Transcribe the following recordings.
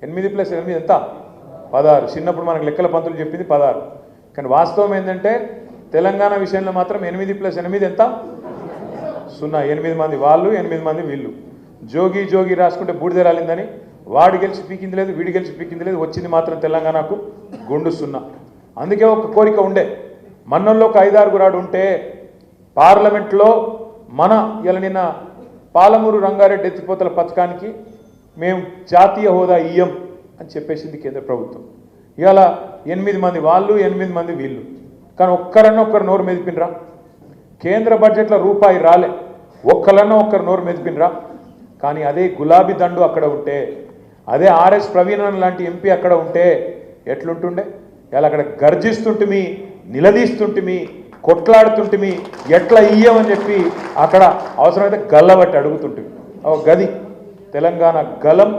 8+8 ఎంత 16. చిన్నప్పుడు మనకు లెక్కల పంతులు చెప్పింది 16. కానీ వాస్తవం ఏంటంటే తెలంగాణ విషయంలో మాత్రం 8+8 ఎంత 0. 8 మంది వాళ్ళు 8 మంది వీళ్ళు. జోగి జోగి రాసుకుంటే బూడిద రాలిందని వాడు గెలిచి పీకింది లేదు, వీడు గెలిచి పీకింది లేదు, వచ్చింది మాత్రం తెలంగాణకు గుండు 0. అందుకే ఒక కోరిక ఉండే, మన్నంలో ఒక 5-6 రాడు ఉంటే పార్లమెంట్లో మన ఇలా నిన్న పాలమూరు రంగారెడ్డి ఎత్తిపోతల పథకానికి మేము జాతీయ హోదా ఇయ్యం అని చెప్పేసింది కేంద్ర ప్రభుత్వం. ఇవాళ 8 మంది వాళ్ళు 8 మంది వీళ్ళు. కానీ ఒక్కరు నోరు మెదిపినరా? కేంద్ర బడ్జెట్లో రూపాయి రాలే, ఒక్కరు నోరు మెదిపినరా? కానీ అదే గులాబీ దండు అక్కడ ఉంటే, అదే ఆర్ఎస్ ప్రవీణన్ లాంటి ఎంపీ అక్కడ ఉంటే ఎట్లుంటుండే? ఇలా అక్కడ గర్జిస్తుంటిమి, నిలదీస్తుంటిమి, కొట్లాడుతుంటిమి, ఎట్లా ఇయ్యమని చెప్పి అక్కడ అవసరమైతే గల్లబట్టి అడుగుతుంటిమి. ఓ గది తెలంగాణ గలం,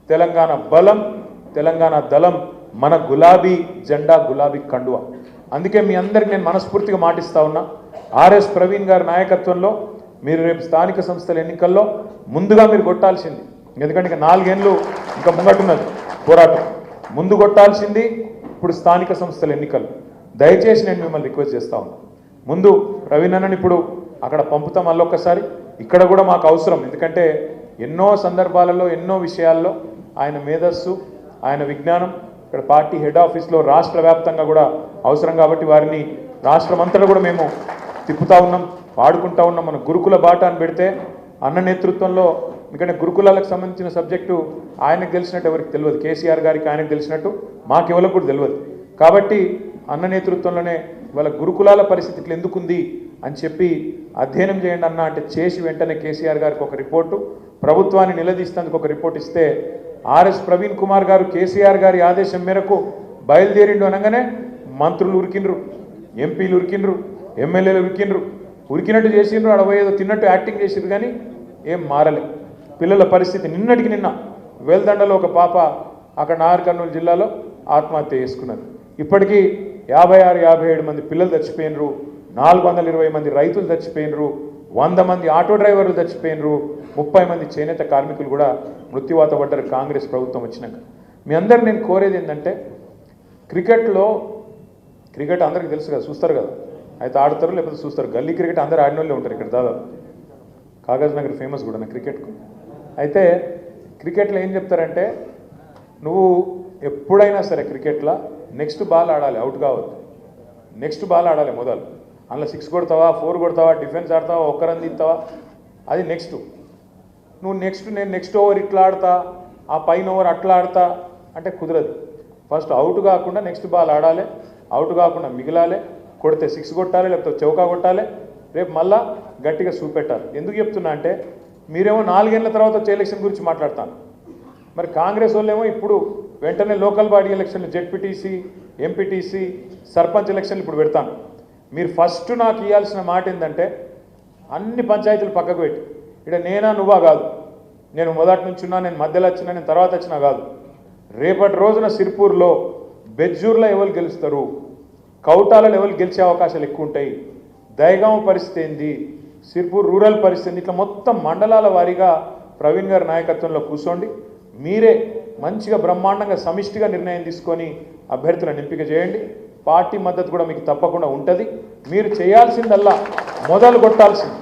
తెలంగాణ బలం, తెలంగాణ దళం, మన గులాబీ జెండా, గులాబీ కండువ. అందుకే మీ అందరికి నేను మనస్ఫూర్తిగా మాటిస్తా ఉన్నా, ఆర్ఎస్ ప్రవీణ్ గారి నాయకత్వంలో మీరు రేపు స్థానిక సంస్థల ఎన్నికల్లో ముందుగా మీరు కొట్టాల్సింది, ఎందుకంటే ఇక 4 ఏళ్ళు ఇంకా ముంగట్టున్నది పోరాటం, ముందు కొట్టాల్సింది ఇప్పుడు స్థానిక సంస్థల ఎన్నికలు. దయచేసి నేను మిమ్మల్ని రిక్వెస్ట్ చేస్తా ఉన్నా, ముందు ప్రవీణ్ అన్నని ఇప్పుడు అక్కడ పంపుతాం మళ్ళొక్కసారి. ఇక్కడ కూడా మాకు అవసరం, ఎందుకంటే ఎన్నో సందర్భాలలో ఎన్నో విషయాల్లో ఆయన మేధస్సు, ఆయన విజ్ఞానం ఇక్కడ పార్టీ హెడ్ ఆఫీస్లో రాష్ట్ర వ్యాప్తంగా కూడా అవసరం. కాబట్టి వారిని రాష్ట్రమంతటా కూడా మేము తిప్పుతా ఉన్నాం, వాడుకుంటా ఉన్నాం. మన గురుకుల బాట అని పెడితే అన్న నేతృత్వంలో, ఎందుకంటే గురుకులాలకు సంబంధించిన సబ్జెక్టు ఆయనకు తెలిసినట్టు ఎవరికి తెలియదు, కేసీఆర్ గారికి ఆయనకు తెలిసినట్టు మాకెవరికి కూడా తెలియదు. కాబట్టి అన్న నేతృత్వంలోనే వాళ్ళ గురుకులాల పరిస్థితి ఇట్లా ఎందుకుంది అని చెప్పి అధ్యయనం చేయండి అన్న అంటే చేసి వెంటనే కేసీఆర్ గారికి ఒక రిపోర్టు, ప్రభుత్వాన్ని నిలదీస్తేందుకు ఒక రిపోర్ట్ ఇస్తే ఆర్ఎస్ ప్రవీణ్ కుమార్ గారు కేసీఆర్ గారి ఆదేశం మేరకు బయలుదేరిండు అనగానే మంత్రులు ఉరికిండ్రు, ఎంపీలు ఉరికిండ్రు, ఎమ్మెల్యేలు ఉరికిండ్రు, ఉరికినట్టు చేసిండ్రు, అడవయేదో తిన్నట్టు యాక్టింగ్ చేసిండ్రు, కానీ ఏం మారలే. పిల్లల పరిస్థితి నిన్నటికి నిన్న వేల్దండలో ఒక పాప అక్కడ నాగర్ కర్నూలు జిల్లాలో ఆత్మహత్య చేసుకున్నారు. ఇప్పటికీ 56-57 మంది పిల్లలు చచ్చిపోయినరు, 420 మంది రైతులు చచ్చిపోయినరు, 100 మంది ఆటో డ్రైవర్లు చచ్చిపోయినరు, 30 మంది చేనేత కార్మికులు కూడా మృత్యువాత పడ్డారు కాంగ్రెస్ ప్రభుత్వం వచ్చినాక. మీ అందరు నేను కోరేది ఏంటంటే, క్రికెట్ అందరికీ తెలుసు కదా, చూస్తారు కదా, అయితే ఆడతారు లేకపోతే చూస్తారు. గల్లీ క్రికెట్ అందరూ ఆడిన వాళ్ళే ఉంటారు ఇక్కడ దాదాపు. కాగజ్ నగర్ ఫేమస్ కూడా నా క్రికెట్కు. అయితే క్రికెట్లో ఏం చెప్తారంటే, నువ్వు ఎప్పుడైనా సరే క్రికెట్లో నెక్స్ట్ బాల్ ఆడాలి, అవుట్ కావద్దు. నెక్స్ట్ బాల్ ఆడాలి మొదలు. అందులో 6 కొడతావా, 4 కొడతావా, డిఫెన్స్ ఆడతావా, ఒక్క రన్ తీస్తావా, అది నెక్స్ట్. నువ్వు నేను నెక్స్ట్ ఓవర్ ఇట్లా ఆడతా, ఆ పైన ఓవర్ అట్లా ఆడతా అంటే కుదరదు. ఫస్ట్ అవుట్ కాకుండా నెక్స్ట్ బాల్ ఆడాలి, అవుట్ కాకుండా మిగిలాలి, కొడితే 6 కొట్టాలి, లేకపోతే చౌకా కొట్టాలి, రేపు మళ్ళా గట్టిగా చూపెట్టాలి. ఎందుకు చెప్తున్నా అంటే, మీరేమో 4 ఏళ్ల తర్వాత వచ్చే ఎలక్షన్ గురించి మాట్లాడతాను, మరి కాంగ్రెస్ వాళ్ళేమో ఇప్పుడు వెంటనే లోకల్ బాడీ ఎలక్షన్లు, జెడ్పీటీసీ, ఎంపీటీసీ, సర్పంచ్ ఎలక్షన్లు ఇప్పుడు పెడతాను. మీరు ఫస్ట్ నాకు ఇవ్వాల్సిన మాట ఏంటంటే, అన్ని పంచాయతీలు పక్కకు పెట్టి, ఇక్కడ నేనా నువ్వా కాదు, నేను మొదటి నుంచి ఉన్నా, నేను మధ్యలో వచ్చినా, నేను తర్వాత వచ్చినా కాదు, రేపటి రోజున సిర్పూర్లో, బెజ్జూర్లో ఎవరు గెలుస్తారు, కౌటాలలో ఎవరు గెలిచే అవకాశాలు ఎక్కువ ఉంటాయి, దయగామ పరిస్థితి ఏంది, సిర్పూర్ రూరల్ పరిస్థితి, ఇట్లా మొత్తం మండలాల వారీగా ప్రవీణ్ గారి నాయకత్వంలో కూర్చోండి. మీరే మంచిగా బ్రహ్మాండంగా సమిష్టిగా నిర్ణయం తీసుకొని అభ్యర్థులను ఎంపిక చేయండి. పార్టీ మద్దతు కూడా మీకు తప్పకుండా ఉంటుంది. మీరు చేయాల్సిందల్లా మొదలు కొట్టాల్సింది,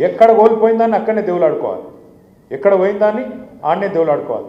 ఎక్కడ కోల్పోయిందాన్ని అక్కడనే దేవులాడుకోవాలి, ఎక్కడ పోయిందాన్ని ఆడనే దేవులాడుకోవాలి.